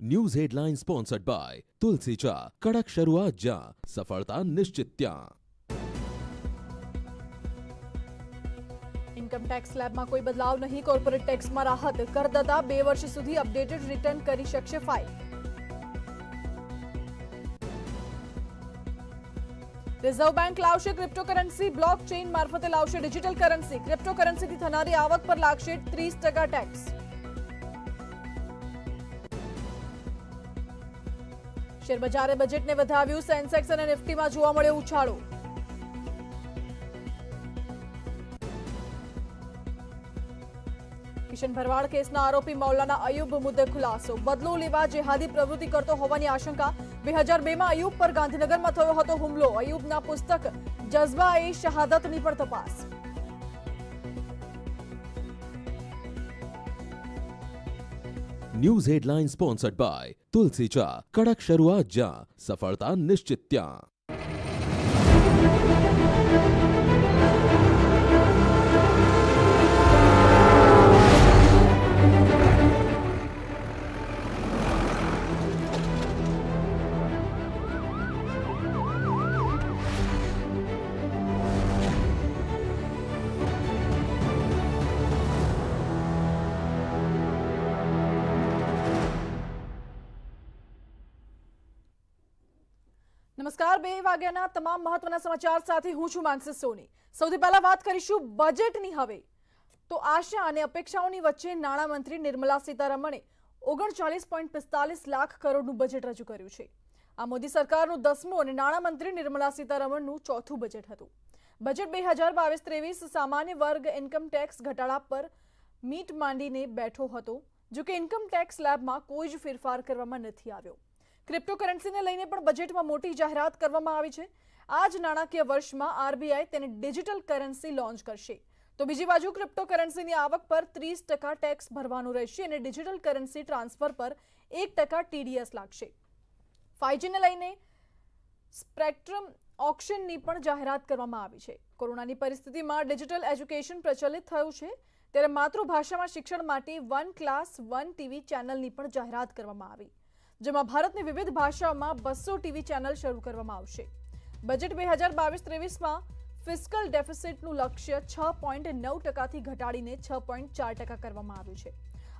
News headline sponsored by तुलसी चा कड़क शुरुआत जा सफलता निश्चित त्या। ઇન્કમ ટેક્સ સ્લેબમાં કોઈ બદલાવ નહીં, કોર્પોરેટ ટેક્સમાં રાહત, કરદાતા 2 વર્ષ સુધી અપડેટેડ રિટર્ન કરી શકશે ફાઇલ। રિઝર્વ બેંક લાવશે ક્રિપ્ટોકરન્સી, બ્લોકચેઇન મારફતે લાવશે ડિજિટલ કરન્સી, ક્રિપ્ટોકરન્સીથી થનારી આવક પર લાગશે 30% ટેક્સ। શેરબજારે બજેટને વધાવ્યું, સેન્સેક્સ અને નિફ્ટીમાં જોવા મળ્યો ઉછાળો। કિશન ભરવાડ કેસના આરોપી મૌલાના અયુબ મુદ્દે ખુલાસો, બદલો લેવા જેહાદી પ્રવૃત્તિ કરતો હોવાની આશંકા। 2002માં અયુબ પર ગાંધીનગરમાં થયો હતો હુમલો, અયુબના પુસ્તક જઝ્બા-એ શહાદતની પણ તપાસ। न्यूज हेडलाइन स्पॉन्सर्ड बाय तुलसी चा कड़क शुरुआत जा सफलता निश्चित त्या। નમસ્કાર, 2 વાગ્યાના તમામ મહત્વના સમાચાર સાથે હું છું માનસી સોની। સૌથી પહેલા વાત કરીશું બજેટની। હવે તો આશા અને અપેક્ષાઓની વચ્ચે નાણામંત્રી નિર્મલા સીતારમણે 39.45 લાખ કરોડનું બજેટ રજૂ કર્યું છે। આ મોદી સરકારનું 10મું અને નાણામંત્રી નિર્મલા સીતારમણનું 4થું બજેટ હતું। બજેટ 2022-23 સામાન્ય વર્ગ ઇન્કમ ટેક્સ ઘટાડા પર મીટ માંડીને બેઠો હતો, જો કે ઇન્કમ ટેક્સ સ્લેબમાં કોઈ જ ફેરફાર કરવામાં નથી આવ્યો। ક્રિપ્ટોકરન્સીને લઈને પણ બજેટમાં મોટી જાહેરાત કરવામાં આવી છે। આ જ નાણાકીય વર્ષમાં આરબીઆઈ તેને ડિજિટલ કરન્સી લોન્ચ કરશે, તો બીજી બાજુ ક્રિપ્ટોકરન્સીની આવક પર 30% ટેક્સ ભરવાનું રહેશે અને ડિજિટલ કરન્સી ટ્રાન્સફર પર 1% ટીડીએસ લાગશે। 5Gને લઈને સ્પેક્ટ્રમ ઓક્શનની પણ જાહેરાત કરવામાં આવી છે। કોરોનાની પરિસ્થિતિમાં ડિજિટલ એજ્યુકેશન પ્રચલિત થયું છે, ત્યારે માતૃભાષામાં શિક્ષણ માટે 1 ક્લાસ 1 ટીવી ચેનલની પણ જાહેરાત કરવામાં આવી, જેમાં ભારતની વિવિધ ભાષાઓમાં 200 ટીવી ચેનલ શરૂ કરવામાં આવશે। બજેટ 2022-23માં ફિસ્કલ ડેફિસિટનું લક્ષ્ય 6.9%થી ઘટાડીને 6.4% કરવામાં આવ્યું છે।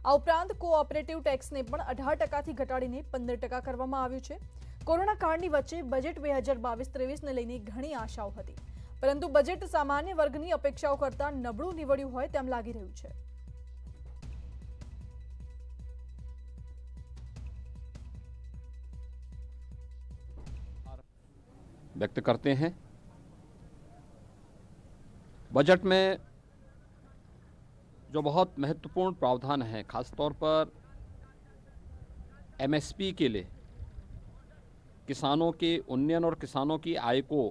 આ ઉપરાંત કોઓપરેટિવ ટેક્સને પણ 18%થી ઘટાડીને 15% કરવામાં આવ્યું છે। કોરોના કાળની વચ્ચે બજેટ 2022-23ને લઈને ઘણી આશાઓ હતી, પરંતુ બજેટ સામાન્ય વર્ગની અપેક્ષાઓ કરતાં નબળું નીવડ્યું હોય તેમ લાગી રહ્યું છે। व्यक्त करते हैं। बजट में जो बहुत महत्वपूर्ण प्रावधान है, खासतौर पर एमएसपी के लिए, किसानों के उन्नयन और किसानों की आय को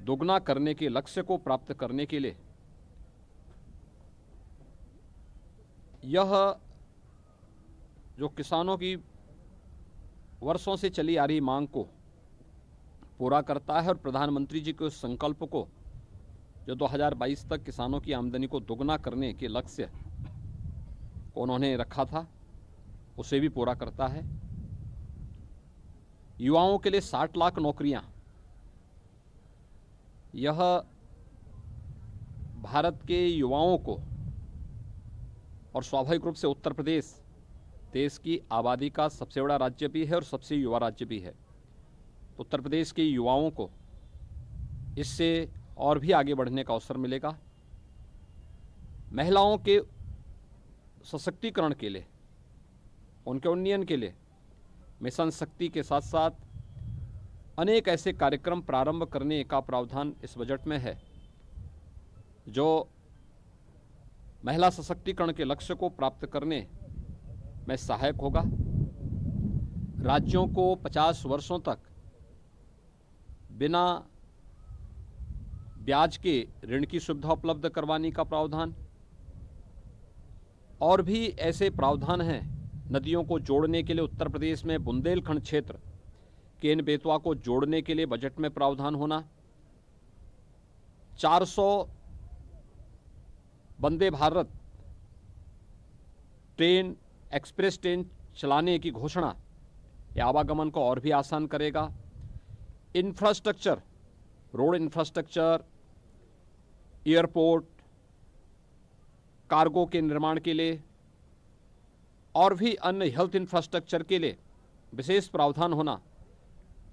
दोगुना करने के लक्ष्य को प्राप्त करने के लिए यह जो किसानों की वर्षों से चली आ रही मांग को पूरा करता है और प्रधानमंत्री जी के उस संकल्प को जो 2022 तक किसानों की आमदनी को दोगुना करने के लक्ष्य को उन्होंने रखा था, उसे भी पूरा करता है। युवाओं के लिए 60 लाख नौकरियां, यह भारत के युवाओं को, और स्वाभाविक रूप से उत्तर प्रदेश देश की आबादी का सबसे बड़ा राज्य भी है और सबसे युवा राज्य भी है, उत्तर प्रदेश के युवाओं को इससे और भी आगे बढ़ने का अवसर मिलेगा। महिलाओं के सशक्तिकरण के लिए, उनके उन्नयन के लिए मिशन शक्ति के साथ साथ अनेक ऐसे कार्यक्रम प्रारंभ करने का प्रावधान इस बजट में है, जो महिला सशक्तिकरण के लक्ष्य को प्राप्त करने में सहायक होगा। राज्यों को 50 वर्षों तक बिना ब्याज के ऋण की सुविधा उपलब्ध करवाने का प्रावधान, और भी ऐसे प्रावधान हैं। नदियों को जोड़ने के लिए उत्तर प्रदेश में बुंदेलखंड क्षेत्र, केन बेतवा को जोड़ने के लिए बजट में प्रावधान होना, 400 Vande Bharat train, express train चलाने की घोषणा ये आवागमन को और भी आसान करेगा। Infrastructure, road infrastructure, airport, cargo के निर्माण के लिए और भी अन्य हेल्थ इंफ्रास्ट्रक्चर के लिए विशेष प्रावधान होना,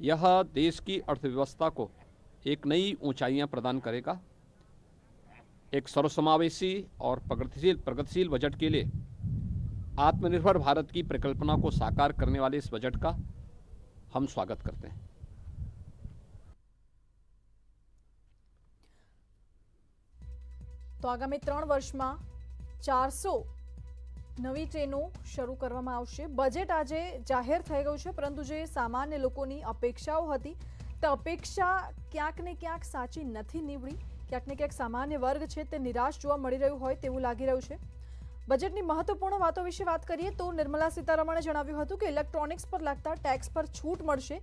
यह देश की अर्थव्यवस्था को एक नई ऊंचाइयां प्रदान करेगा। एक सर्वसमावेशी और प्रगतिशील बजट के लिए आत्मनिर्भर भारत की परिकल्पना को साकार करने वाले इस बजट का हम स्वागत करते हैं। તો આગામી 3 વર્ષમાં 400 નવી ટ્રેનો શરૂ કરવામાં આવશે। બજેટ આજે જાહેર થઈ ગયું છે, પરંતુ જે સામાન્ય લોકોની અપેક્ષાઓ હતી તે અપેક્ષા ક્યાંક ને ક્યાંક સાચી નથી નીવડી। ક્યાંક ને ક્યાંક સામાન્ય વર્ગ છે તે નિરાશ જોવા મળી રહ્યું હોય તેવું લાગી રહ્યું છે। બજેટની મહત્વપૂર્ણ વાતો વિશે વાત કરીએ તો નિર્મલા સીતારમણે જણાવ્યું હતું કે ઇલેક્ટ્રોનિક્સ પર લાગતા ટેક્સ પર છૂટ મળશે,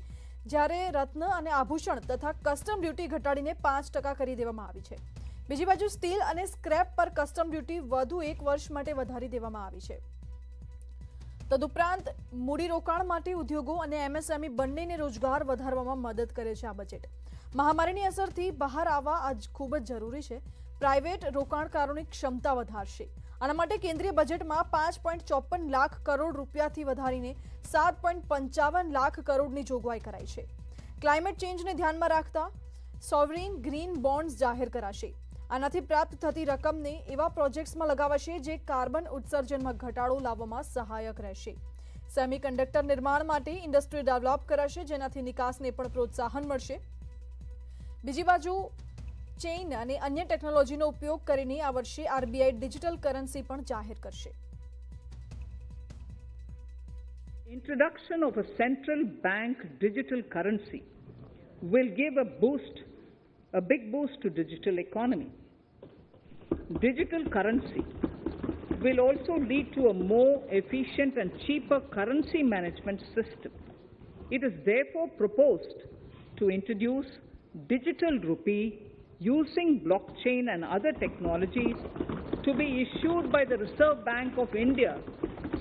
જ્યારે રત્ન અને આભૂષણ તથા કસ્ટમ ડ્યુટી ઘટાડીને 5% કરી દેવામાં આવી છે। બીજી બાજુ સ્ટીલ અને સ્ક્રેપ પર કસ્ટમ ડ્યુટી વધુ 1 વર્ષ માટે વધારી દેવામાં આવી છે। તદુપરાંત મૂડીરોકાણ માટે ઉદ્યોગો અને એમએસએમઈ બંનેને રોજગાર વધારવામાં મદદ કરે છે આ બજેટ। મહામારીની અસરથી બહાર આવવા આજ ખૂબ જ જરૂરી છે। પ્રાઇવેટ રોકાણકારોની ક્ષમતા વધારશે। આના માટે કેન્દ્રીય બજેટમાં 5.54 લાખ કરોડ રૂપિયાથી વધારીને 7.55 લાખ કરોડની જોગવાઈ કરાઈ છે। ક્લાઇમેટ ચેન્જને ધ્યાનમાં રાખતા સોવરિન ગ્રીન બોન્ડ્સ જાહેર કરાશે। આનાથી પ્રાપ્ત થતી રકમને એવા પ્રોજેક્ટ્સમાં લગાવાશે જે કાર્બન ઉત્સર્જનમાં ઘટાડો લાવવામાં સહાયક રહેશે। સેમિકન્ડક્ટર નિર્માણ માટે ઇન્ડસ્ટ્રી ડેવલપ કરાશે, જેનાથી નિકાસને પણ પ્રોત્સાહન મળશે। બીજી બાજુ ચેઇન અને અન્ય ટેકનોલોજીનો ઉપયોગ કરીને આ વર્ષે આરબીઆઈ ડિજિટલ કરન્સી પણ જાહેર કરશે। Introduction of a central bank digital currency will give a big boost to digital economy. Digital currency will also lead to a more efficient and cheaper currency management system. It is therefore proposed to introduce digital rupee using blockchain and other technologies to be issued by the Reserve Bank of India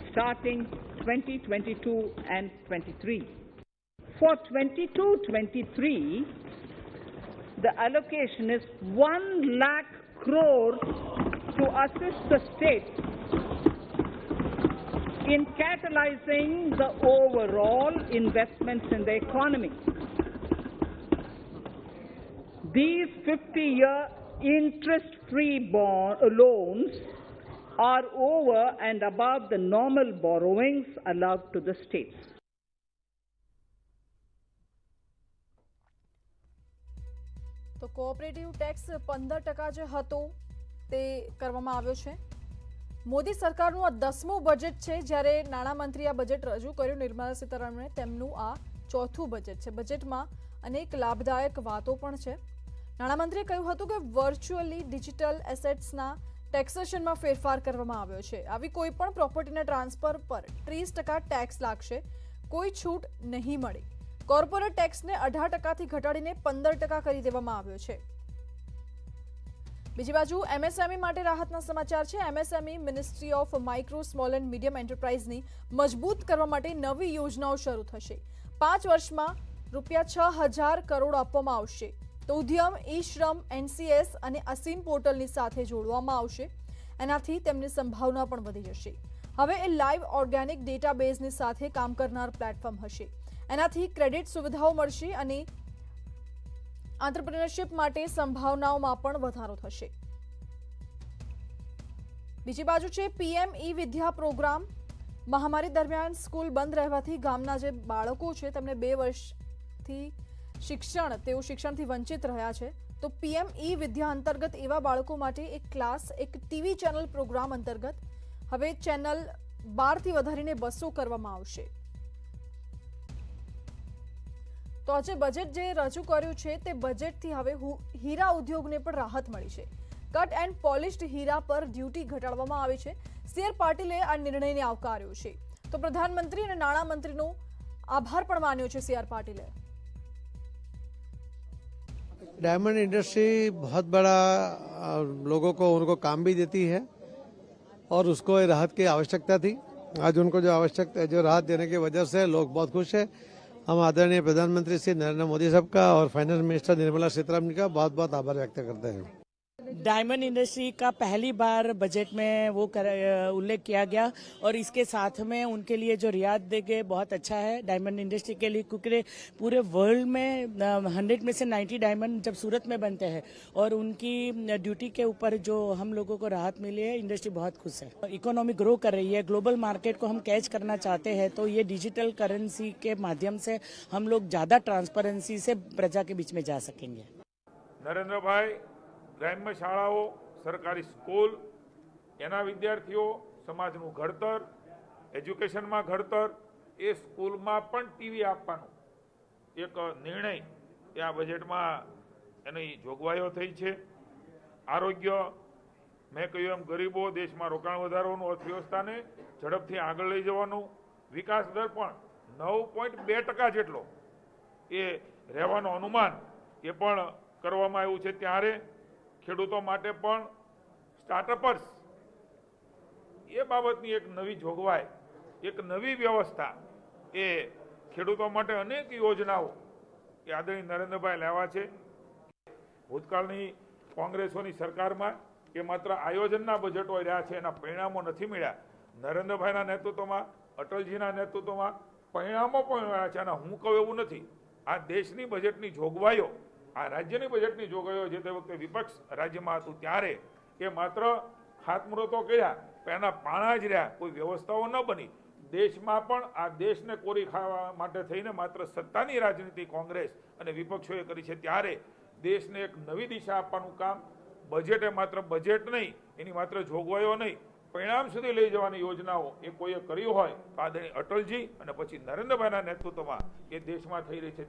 starting 2022 and 23. For 22-23, the allocation is 1 lakh crore to assist the states in catalyzing the overall investments in the economy. These 50-year interest-free loans are over and above the normal borrowings allowed to the states. તો cooperative tax 15% જે હતો તે કરવામાં આવ્યો છે। મોદી સરકારનું આ 10મું budget છે, જ્યારે નાણામંત્રી આ બજેટ રજૂ કર્યું નિર્મલા સીતારમણે તેમનું આ 4થું બજેટ છે। બજેટમાં અનેક લાભદાયક વાતો પણ છે। નાણામંત્રીએ કહ્યું હતું કે વર્ચ્યુઅલી ડિજિટલ એસેટ્સના ટેક્સેશનમાં ફેરફાર કરવામાં આવ્યો છે। આવી કોઈ પણ પ્રોપર્ટીના ટ્રાન્સફર પર 30% ટેક્સ લાગશે, કોઈ છૂટ નહીં મળે। કોર્પોરેટ ટેક્સને 18%થી ઘટાડીને 15% કરી દેવામાં આવ્યો છે। બીજી બાજુ એમએસએમઈ માટે રાહતના સમાચાર છે। MSME ministry of micro, small and medium એન્ટરપ્રાઇઝની મજબૂત કરવા માટે નવી યોજનાઓ શરૂ થશે। 5 વર્ષમાં ₹6000 કરોડ આપવામાં આવશે। તો ઉદ્યમ, ઈ શ્રમ, એનસીએસ અને અસીમ પોર્ટલની સાથે જોડવામાં આવશે। એનાથી તેમની સંભાવના પણ વધી જશે। હવે એ લાઈવ ઓર્ગેનિક ડેટાબેઝની સાથે કામ કરનાર પ્લેટફોર્મ હશે। એનાથી ક્રેડિટ સુવિધાઓ મળશે અને આંત્રપ્રિનરશિપ માટે સંભાવનાઓમાં પણ વધારો થશે। બીજી બાજુ છે પીએમ ઈ વિદ્યા પ્રોગ્રામ। મહામારી દરમિયાન સ્કૂલ બંધ રહેવાથી ગામના જે બાળકો છે તેમને 2 વર્ષથી શિક્ષણથી વંચિત રહ્યા છે। તો પીએમ ઈ વિદ્યા અંતર્ગત એવા બાળકો માટે એક ક્લાસ, એક ટીવી ચેનલ પ્રોગ્રામ અંતર્ગત હવે ચેનલ 12થી વધારીને 200 કરવામાં આવશે। તો આજે બજેટ જે રજૂ કર્યું છે તે બજેટથી હવે હીરા ઉદ્યોગને પણ રાહત મળી છે। કટ એન્ડ પોલિશ્ડ હીરા પર ડ્યુટી ઘટાડવામાં આવી છે। સીઆર પાટીલે આ નિર્ણયને આવકાર્યો છે। તો પ્રધાનમંત્રી અને નાણામંત્રીનો આભાર પણ માન્યો છે સીઆર પાટીલે। डायमंड इंडस्ट्री बहुत बड़ा लोगों को उनको काम भी देती है और उसको राहत की आवश्यकता थी। आज उनको जो आवश्यक जो राहत देने की वजह से लोग बहुत खुश है। हम आदरणीय प्रधानमंत्री श्री नरेंद्र मोदी साहब का और फाइनेंस मिनिस्टर निर्मला सीतारमण का बहुत बहुत आभार व्यक्त करते हैं। डायमंड इंडस्ट्री का पहली बार बजट में वो उल्लेख किया गया और इसके साथ में उनके लिए जो रियायत देंगे बहुत अच्छा है डायमंड इंडस्ट्री के लिए, क्योंकि पूरे वर्ल्ड में 100 में से 90 डायमंड जब सूरत में बनते हैं और उनकी ड्यूटी के ऊपर जो हम लोगों को राहत मिली है, इंडस्ट्री बहुत खुश है। इकोनॉमी ग्रो कर रही है, ग्लोबल मार्केट को हम कैच करना चाहते हैं, तो ये डिजिटल करेंसी के माध्यम से हम लोग ज़्यादा ट्रांसपेरेंसी से प्रजा के बीच में जा सकेंगे। नरेंद्र भाई ग्राम्य शाळाओ, सरकारी स्कूल, एना विद्यार्थीओ, समाजનું ઘડતર, એજ્યુકેશનમાં ઘડતર, એ સ્કૂલમાં પણ ટીવી આપવાનો એક નિર્ણય એ આ બજેટમાં એની જોગવાઈઓ થઈ છે। આરોગ્ય, મેં કહ્યું એમ ગરીબો, દેશમાં રોકાણ વધારવાનું, અર્થવ્યવસ્થાને ઝડપથી આગળ લઈ જવાનું, વિકાસ દર પણ 9.2% જેટલો એ રહેવાનો અનુમાન એ પણ કરવામાં આવ્યું છે। ત્યારે ખેડૂતો માટે પણ સ્ટાર્ટઅપર્સ એ બાબતની એક નવી જોગવાઈ, એક નવી વ્યવસ્થા એ ખેડૂતો માટે અનેક યોજનાઓ એ આદરણીય નરેન્દ્રભાઈ લાવ્યા છે। ભૂતકાળની કોંગ્રેસોની સરકારમાં એ માત્ર આયોજનના બજેટો રહ્યા છે, એના પરિણામો નથી મળ્યા। નરેન્દ્રભાઈના નેતૃત્વમાં, અટલજીના નેતૃત્વમાં પરિણામો પણ મળ્યા છે। અને હું કહું એવું નથી, આ દેશની બજેટની જોગવાઈઓ, આ રાજ્યની બજેટની જોગવાઈઓ જે તે વખતે વિપક્ષ રાજ્યમાં હતું ત્યારે એ માત્ર ખાતમુહૂર્તો કર્યા, પણ એના પાણા જ રહ્યા, કોઈ વ્યવસ્થાઓ ન બની। દેશમાં પણ આ દેશને કોરી ખાવા માટે થઈને માત્ર સત્તાની રાજનીતિ કોંગ્રેસ અને વિપક્ષોએ કરી છે। ત્યારે દેશને એક નવી દિશા આપવાનું કામ બજેટે માત્ર બજેટ નહીં, એની માત્ર જોગવાઈઓ નહીં, પરિણામ સુધી લઈ જવાની યોજનાઓ એ કોઈએ કર્યું હોય તો આદરણીય અટલજી અને પછી નરેન્દ્રભાઈના નેતૃત્વમાં એ દેશમાં થઈ રહી છે।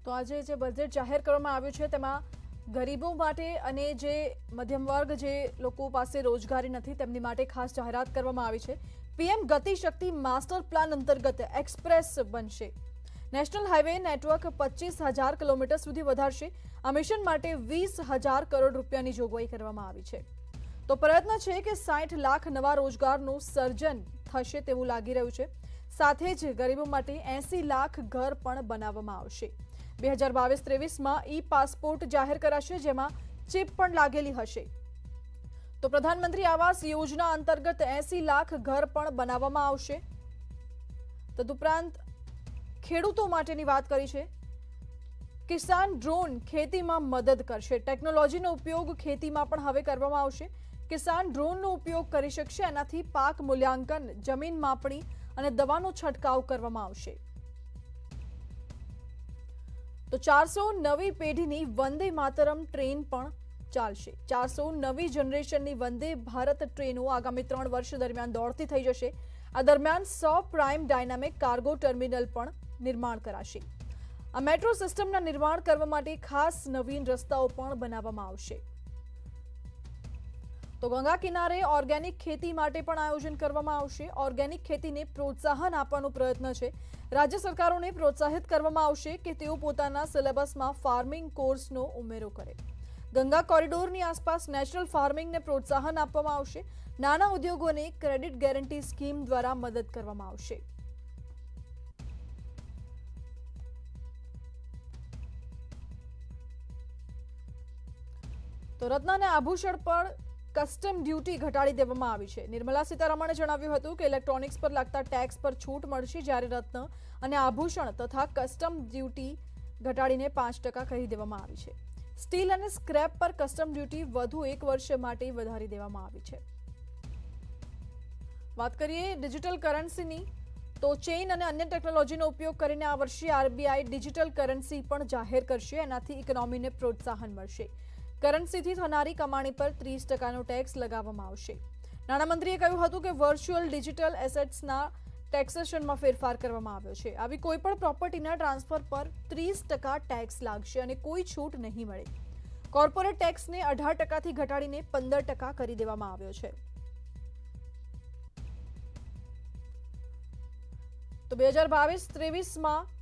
તો આજે જે બજેટ જાહેર કરવામાં આવ્યું છે તેમાં ગરીબો માટે અને જે મધ્યમ વર્ગ, જે લોકો પાસે રોજગારી નથી, તેમની માટે ખાસ જાહેરાત કરવામાં આવી છે। પીએમ ગતિ શક્તિ માસ્ટર પ્લાન અંતર્ગત એક્સપ્રેસ બનશે। નેશનલ હાઈવે નેટવર્ક 25,000 કિલોમીટર સુધી વધારશે। આ મિશન માટે 20,000 કરોડ રૂપિયાની જોગવાઈ કરવામાં આવી છે। તો પ્રયત્ન છે કે 60 લાખ નવા રોજગારનું સર્જન થશે તેવું લાગી રહ્યું છે। સાથે જ ગરીબો માટે 80 લાખ ઘર પણ બનાવવામાં આવશે। 2022-23 માં ઈ પાસપોર્ટ જાહેર કરાશે, જેમાં ચિપ પણ લાગેલી હશે। તો પ્રધાનમંત્રી આવાસ યોજના અંતર્ગત 80 લાખ ઘર પણ બનાવવામાં આવશે। તદુપરાંત ખેડૂતો માટેની વાત કરી છે। કિસાન ડ્રોન ખેતીમાં મદદ કરશે। ટેકનોલોજીનો ઉપયોગ ખેતીમાં પણ હવે કરવામાં આવશે। કિસાન ડ્રોનનો ઉપયોગ કરી શકશે। એનાથી પાક મૂલ્યાંકન, જમીન માપણી અને દવાનો છંટકાવ કરવામાં આવશે। તો 400 નવી પેઢીની વંદે માતરમ ટ્રેન પણ ચાલશે। 400 નવી જનરેશનની વંદે ભારત ટ્રેનો આગામી 3 વર્ષ દરમિયાન દોડતી થઈ જશે। આ દરમિયાન 100 પ્રાઇમ ડાયનામિક કાર્ગો ટર્મિનલ પણ નિર્માણ કરાશે। આ મેટ્રો સિસ્ટમના નિર્માણ કરવા માટે ખાસ નવીન રસ્તાઓ પણ બનાવવામાં આવશે। તો ગંગા કિનારે ઓર્ગેનિક खेती માટે પણ આયોજન કરવામાં આવશે। ઓર્ગેનિક ખેતીને પ્રોત્સાહન આપવાનો પ્રયત્ન છે। રાજ્ય સરકારોને પ્રોત્સાહિત કરવામાં આવશે કે તેઓ પોતાના સિલેબસમાં ફાર્મિંગ કોર્સનો ઉમેરો કરે। ગંગા કોરિડોરની આસપાસ નેચરલ ફાર્મિંગને પ્રોત્સાહન આપવામાં આવશે। નાના ઉદ્યોગોને ક્રેડિટ ગેરંટી સ્કીમ દ્વારા મદદ કરવામાં આવશે। તો રત્ન અને આભૂષણ પર કસ્ટમ ડ્યુટી ઘટાડી દેવામાં આવી છે। નિર્મલા सीतारमणे જણાવ્યું હતું કે ઇલેક્ટ્રોનિક્સ પર લાગતા ટેક્સ પર છૂટ મળશે, જ્યારે રત્ન અને આભૂષણ તથા કસ્ટમ ડ્યુટી ઘટાડીને 5% કરી દેવામાં આવી છે। સ્ટીલ અને સ્ક્રેપ પર કસ્ટમ ડ્યુટી વધુ 1 વર્ષ માટે વધારી દેવામાં આવી છે। વાત કરીએ ડિજિટલ કરન્સીની, તો ચેઇન અને અન્ય ટેકનોલોજીનો ઉપયોગ કરીને આ વર્ષે આરબીઆઈ ડિજિટલ કરન્સી પણ જાહેર કરશે। એનાથી ઇકોનોમીને પ્રોત્સાહન મળશે। કરન્સીથી થનારી કમાણી પર 30%નો ટેક્સ લગાવવામાં આવશે। નાણામંત્રીએ કહ્યું હતું કે વર્ચ્યુઅલ ડિજિટલ એસેટ્સના ટેક્સેશનમાં ફેરફાર કરવામાં આવ્યો છે। આવી કોઈપણ પ્રોપર્ટીના ટ્રાન્સફર પર 30% ટેક્સ લાગશે અને કોઈ છૂટ નહીં મળે। કોર્પોરેટ ટેક્સને 18%થી ઘટાડીને 15% કરી દેવામાં આવ્યો છે। તો 2022-23 માં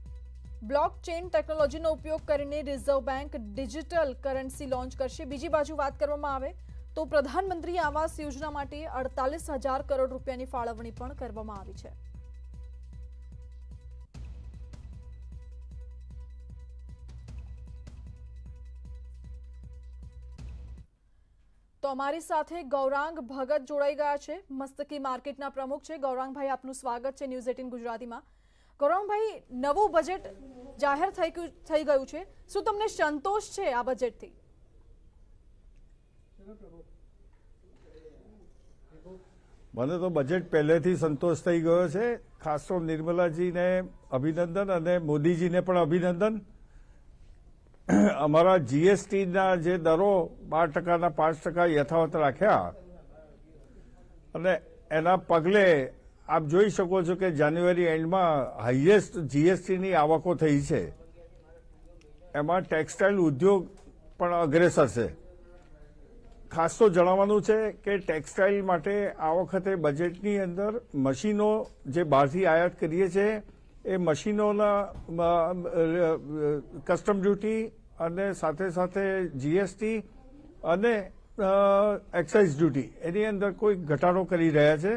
બ્લોકચેન ટેકનોલોજીનો ઉપયોગ કરીને reserve bank digital currency launch કરશે। બીજી બાજુ વાત કરવામાં આવે તો પ્રધાનમંત્રી આવાસ યોજના માટે 48,000 કરોડ રૂપિયાની ફાળવણી પણ કરવામાં આવી છે. તો અમારી સાથે ગૌરાંગ ભગત જોડાઈ ગયા છે, મસ્તકી માર્કેટના પ્રમુખ છે. ગૌરાંગભાઈ, આપનું સ્વાગત છે ન્યૂઝ 18 ગુજરાતીમાં. ગૌરાંગભાઈ, નવું બજેટ જાહેર થઈ ગયું છે, શું તમને સંતોષ છે આ બજેટથી? મને તો બજેટ પહેલેથી સંતોષ થઈ ગયો છે. ખાસ તો નિર્મલાજીને અભિનંદન અને મોદીજીને પણ અભિનંદન. અમારા જીએસટીના જે દરો 12%ના 5% યથાવત રાખ્યા અને એના પગલે આપ જોઈ શકો છો કે જાન્યુઆરી એન્ડમાં હાઈએસ્ટ જીએસટીની આવકો થઈ છે. એમાં ટેક્સટાઇલ ઉદ્યોગ પણ અગ્રેસર છે. ખાસ તો જણાવવાનું છે કે ટેક્સટાઇલ માટે આ વખતે બજેટની અંદર મશીનો જે બહારથી આયાત કરીએ છીએ એ મશીનોના કસ્ટમ ડ્યુટી અને સાથે સાથે જીએસટી અને એક્સાઇઝ ડ્યુટી એની અંદર કોઈ ઘટાડો કરી રહ્યા છે.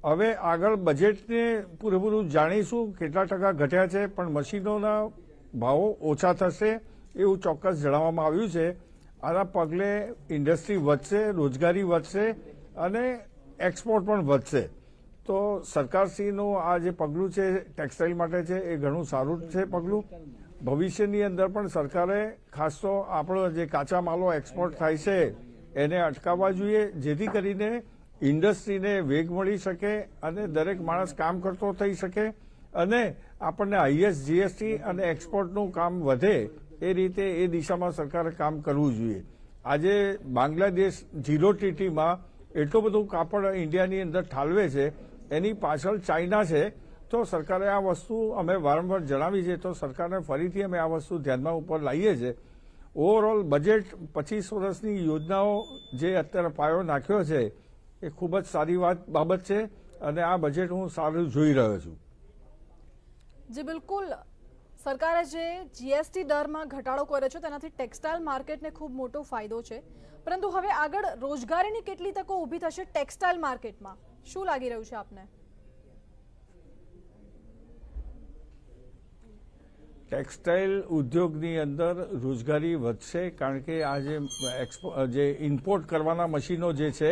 હવે આગળ બજેટને પૂરેપૂરું જાણીશું કેટલા ટકા ઘટ્યા છે, પણ મશીનોના ભાવો ઓછા થશે એવું ચોક્કસ જણાવવામાં આવ્યું છે. આના પગલે ઇન્ડસ્ટ્રી વધશે, રોજગારી વધશે અને એક્સપોર્ટ પણ વધશે. તો સરકારશ્રીનું આ જે પગલું છે ટેક્સટાઇલ માટે છે એ ઘણું સારું છે પગલું. ભવિષ્યની અંદર પણ સરકારે ખાસ તો આપણો જે કાચા માલો એક્સપોર્ટ થાય છે એને અટકાવવા જોઈએ, જેથી કરીને ઇન્ડસ્ટ્રીને વેગ મળી શકે અને દરેક માણસ કામ કરતો થઈ શકે અને આપણને હાઈએસ્ટ જીએસટી અને એક્સપોર્ટનું કામ વધે એ રીતે એ દિશામાં સરકારે કામ કરવું જોઈએ. આજે બાંગ્લાદેશ 0TTમાં એટલું બધું કાપડ ઇન્ડિયાની અંદર ઠાલવે છે, એની પાછળ ચાઇના છે. તો સરકારે આ વસ્તુ અમે વારંવાર જણાવી છે, તો સરકારને ફરીથી અમે આ વસ્તુ ધ્યાનમાં ઉપર લાવીએ છીએ. ઓવરઓલ બજેટ 25 વર્ષની યોજનાઓ જે અત્યારે પાયો નાખ્યો છે એ ખૂબ જ સારી બાબત છે અને આ બજેટ હું સારું જોઈ રહ્યો છું. જી બિલકુલ, સરકારે જે જીએસટી દરમાં ઘટાડો કર્યો છે તેનાથી ટેક્સટાઇલ માર્કેટને ખૂબ મોટો ફાયદો છે, પરંતુ હવે આગળ રોજગારીની કેટલી તકો ઊભી થશે ટેક્સટાઇલ માર્કેટમાં, શું લાગી રહ્યું છે આપને? ટેક્સટાઇલ ઉદ્યોગની અંદર રોજગારી વધશે, કારણ કે આ જે ઇમ્પોર્ટ કરવાના મશીનો જે છે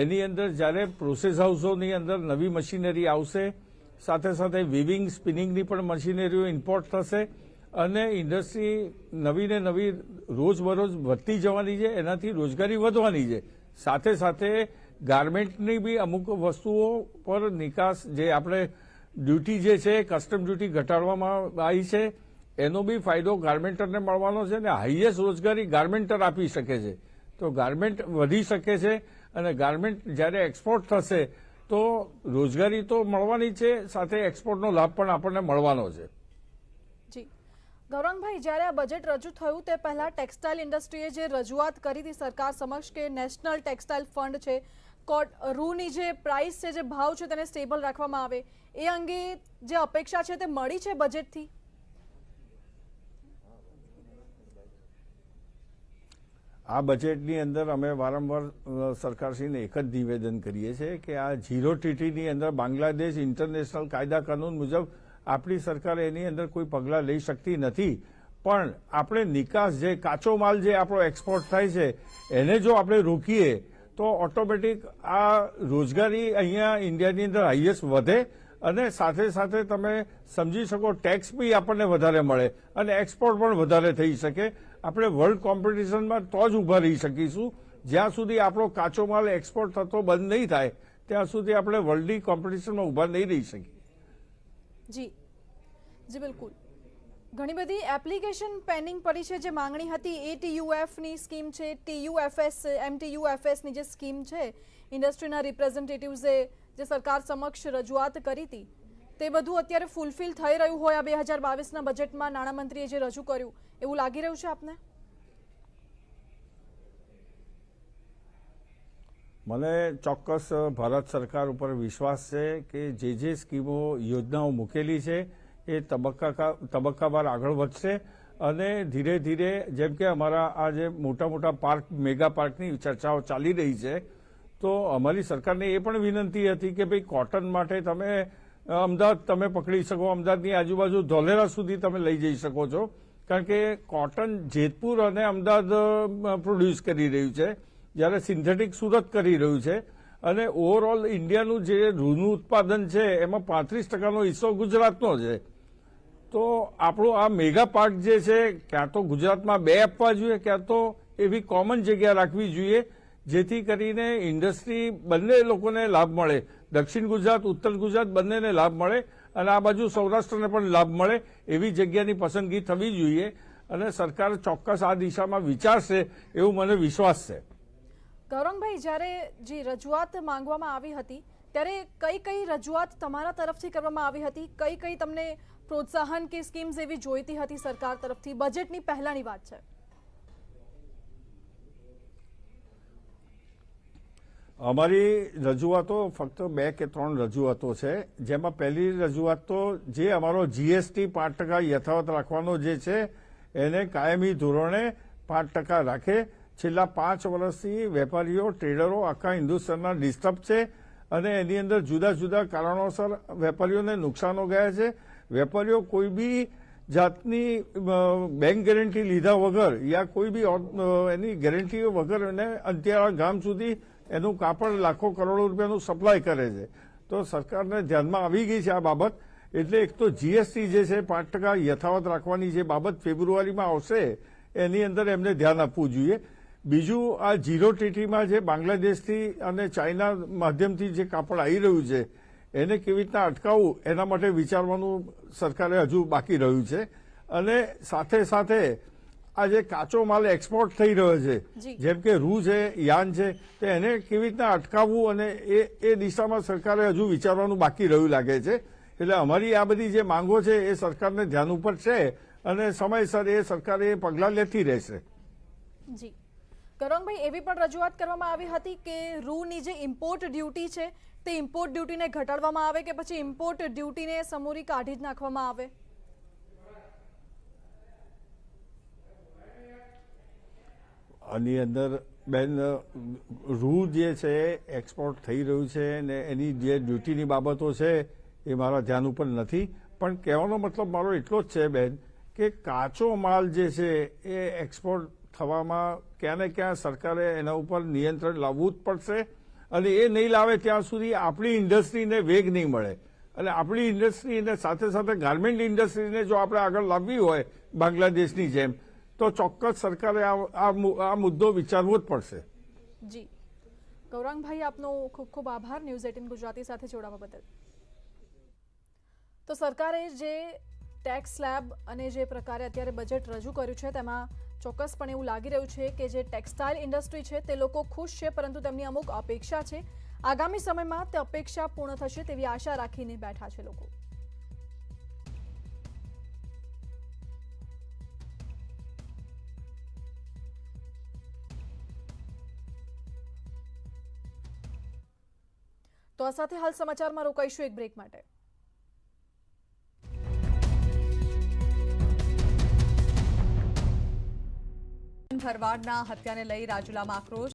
એની અંદર જ્યારે પ્રોસેસ હાઉસોની અંદર નવી મશીનરી આવશે, સાથે સાથે વિવિંગ સ્પિનિંગની પણ મશીનરીઓ ઇમ્પોર્ટ થશે અને ઇન્ડસ્ટ્રી નવી ને નવી રોજબરોજ વધતી જવાની છે, એનાથી રોજગારી વધવાની છે. સાથે સાથે ગાર્મેન્ટની બી અમુક વસ્તુઓ પર નિકાસ, જે આપણે ડ્યુટી જે છે કસ્ટમ ડ્યુટી ઘટાડવામાં આવી છે, એનો બી ફાયદો ગાર્મેન્ટરને મળવાનો છે અને હાઈએસ્ટ રોજગારી ગાર્મેન્ટર આપી શકે છે. તો ગાર્મેન્ટ વધી શકે છે અને ગાર્મેન્ટ જ્યારે એક્સપોર્ટ થશે તો રોજગારી તો મળવાની છે, સાથે એક્સપોર્ટનો લાભ પણ આપણને મળવાનો છે. જી ગૌરાંગભાઈ, જ્યારે આ બજેટ રજૂ થયું તે પહેલા ટેક્સટાઇલ ઇન્ડસ્ટ્રીએ જે રજૂઆત કરી હતી સરકાર સમક્ષ કે નેશનલ ટેક્સટાઇલ ફંડ છે, રૂની જે પ્રાઇસ છે, જે ભાવ છે તેને સ્ટેબલ રાખવામાં આવે, એ અંગે જે અપેક્ષા છે તે મળી છે બજેટથી? આ બજેટની અંદર અમે વારંવાર સરકારશ્રીને એક જ નિવેદન કરીએ છીએ કે આ 0TTની અંદર બાંગ્લાદેશ ઇન્ટરનેશનલ કાયદા કાનૂન મુજબ આપણી સરકાર એની અંદર કોઈ પગલાં લઈ શકતી નથી, પણ આપણે નિકાસ જે કાચો માલ જે આપણો એક્સપોર્ટ થાય છે એને જો આપણે રોકીએ તો ઓટોમેટિક આ રોજગારી અહીંયા ઇન્ડિયાની અંદર હાઈએસ્ટ વધે અને સાથે સાથે તમે સમજી શકો ટેક્સ બી આપણને વધારે મળે અને એક્સપોર્ટ પણ વધારે થઈ શકે. આપણે વર્લ્ડ કોમ્પિટિશનમાં તો જ ઊભા રહી શકીશું. જ્યાં સુધી આપણો કાચો માલ એક્સપોર્ટ થતો બંધ નહીં થાય ત્યાં સુધી આપણે વર્લ્ડની કોમ્પિટિશનમાં ઊભા નહીં રહી શકીએ. જી જી બિલકુલ, ઘણી બધી એપ્લિકેશન પેન્ડિંગ પડી છે. જે માંગણી હતી ATUFની સ્કીમ છે, TUFS MTUFSની જે સ્કીમ છે, ઇન્ડસ્ટ્રીના રિપ્રેઝેન્ટેટિવ્સે જે સરકાર સમક્ષ રજૂઆત કરી હતી તે બધું અત્યારે ફૂલફિલ થઈ રહ્યું હોય આ 2022ના બજેટમાં નાણામંત્રીએ જે રજૂ કર્યું, એવું લાગી રહ્યું છે આપને? મને ચોક્કસ ભારત સરકાર ઉપર વિશ્વાસ છે કે જે સ્કીમો યોજનાઓ મૂકેલી છે એ તબક્કાવાર આગળ વધશે અને ધીરે ધીરે જેમ કે અમારા આ જે મોટા મોટા પાર્ક મેગા પાર્કની ચર્ચાઓ ચાલી રહી છે, તો અમારી સરકારને એ પણ વિનંતી હતી કે ભાઈ કોટન માટે તમે અમદાવાદ તમે પકડી શકો, અમદાવાદની આજુબાજુ ધોલેરા સુધી તમે લઈ જઈ શકો છો, કારણ કે કોટન જેતપુર અને અમદાવાદ પ્રોડ્યુસ કરી રહ્યું છે, જ્યારે સિન્થેટિક સુરત કરી રહ્યું છે. અને ઓવરઓલ ઇન્ડિયાનું જે રૂનું ઉત્પાદન છે એમાં 35%નો હિસ્સો ગુજરાતનો છે. તો આપણું આ મેગા પાર્ક જે છે ક્યાં તો ગુજરાતમાં 2 આપવા જોઈએ, ક્યાં તો એવી કોમન જગ્યા રાખવી જોઈએ જેથી કરીને ઇન્ડસ્ટ્રી બંને લોકોને લાભ મળે, દક્ષિણ ગુજરાત ઉત્તર ગુજરાત બંનેને લાભ મળે અને આ બાજુ સૌરાષ્ટ્રને પણ લાભ મળે એવી જગ્યાની પસંદગી થવી જોઈએ. અને સરકાર ચોક્કસ આ દિશામાં વિચારશે એવું મને વિશ્વાસ છે. ગૌરંગભાઈ, જ્યારે જે રજૂઆત માંગવામાં આવી હતી ત્યારે કઈ કઈ રજૂઆત તમારા તરફથી કરવામાં આવી હતી? કઈ કઈ તમને પ્રોત્સાહન કે સ્કીમ્સ એવી જોઈતી હતી સરકાર તરફથી? બજેટની પહેલાની વાત છે. અમારી રજૂઆતો ફક્ત 2 કે 3 રજૂઆતો છે, જેમાં પહેલી રજૂઆત તો જે અમારો GST 5% યથાવત રાખવાનો જે છે એને કાયમી ધોરણે 5% રાખે. છેલ્લા 5 વર્ષથી વેપારીઓ ટ્રેડરો આખા હિન્દુસ્તાનના ડિસ્ટર્બ છે અને એની અંદર જુદા જુદા કારણોસર વેપારીઓને નુકસાનો ગયા છે. વેપારીઓ કોઈ બી જાતની બેંક ગેરંટી લીધા વગર યા કોઈ બી એની ગેરંટીઓ વગર એને અંતિયાળા ગામ સુધી એનું કાપડ લાખો કરોડો રૂપિયાનું સપ્લાય કરે છે. તો સરકારને ધ્યાનમાં આવી ગઈ છે આ બાબત. એટલે એક તો GST જે છે 5% યથાવત રાખવાની જે બાબત ફેબ્રુઆરીમાં આવશે એની અંદર એમને ધ્યાન આપવું જોઈએ. બીજું, આ ઝીરો ટીટીમાં જે બાંગ્લાદેશથી અને ચાઇના માધ્યમથી જે કાપડ આવી રહ્યું છે એને કેવી રીતના અટકાવવું એના માટે વિચારવાનું સરકારે હજુ બાકી રહ્યું છે. અને સાથે સાથે આ જે કાચો માલ એક્સપોર્ટ થઈ રહ્યો છે, જેમ કે રૂ છે, યાન છે, તો એને કેવી રીતના અટકાવવું અને એ દિશામાં સરકારે હજુ વિચારવાનું બાકી રહ્યું લાગે છે. એટલે અમારી આ બધી જે માંગો છે એ સરકારને ધ્યાન ઉપર છે અને સમયસર એ સરકાર એ પગલાં લેતી રહેશે. જી ગૌરંગભાઈ, એવી પણ રજૂઆત કરવામાં આવી હતી કે રૂની જે ઇમ્પોર્ટ ડ્યુટી છે તે ઇમ્પોર્ટ ડ્યુટીને ઘટાડવામાં આવે કે પછી ઇમ્પોર્ટ ડ્યુટીને સમૂરી કાઢી જ નાખવામાં આવે? આની અંદર બેન રૂ જે છે એક્સપોર્ટ થઈ રહ્યું છે ને એની જે ડ્યુટીની બાબતો છે એ મારા ધ્યાન ઉપર નથી. પણ કહેવાનો મતલબ મારો એટલો જ છે બેન કે કાચો માલ જે છે એ એક્સપોર્ટ થવામાં ક્યાં ને ક્યાં સરકારે એના ઉપર નિયંત્રણ લાવવું જ પડશે. અને એ નહીં લાવે ત્યાં સુધી આપણી ઇન્ડસ્ટ્રીને વેગ નહીં મળે. અને આપણી ઇન્ડસ્ટ્રીને સાથે સાથે ગાર્મેન્ટ ઇન્ડસ્ટ્રીને જો આપણે આગળ લાવવી હોય બાંગ્લાદેશની જેમ, તો ચોક્કસ સરકારે આ મુદ્દો વિચારવો જ પડશે. જી ગૌરંગભાઈ, આપનો ખૂબ ખૂબ આભાર ન્યૂઝ 18 ગુજરાતી સાથે જોડાવા બદલ. તો સરકારે જે ટેક્સ સ્લેબ અને જે પ્રકારે અત્યારે બજેટ રજૂ કર્યું છે તેમાં ચોક્કસપણે એવું લાગી રહ્યું છે કે જે ટેક્સટાઇલ ઇન્ડસ્ટ્રી છે તે લોકો ખુશ છે, પરંતુ તેમની અમુક અપેક્ષા છે. આગામી સમયમાં તે અપેક્ષા પૂર્ણ થશે તેવી આશા રાખીને બેઠા છે લોકો. તો આ સાથે હાલ સમાચારમાં રોકાઈશું એક બ્રેક માટે. ભરવાડના હત્યાને લઈ રાજુલામાં આક્રોશ.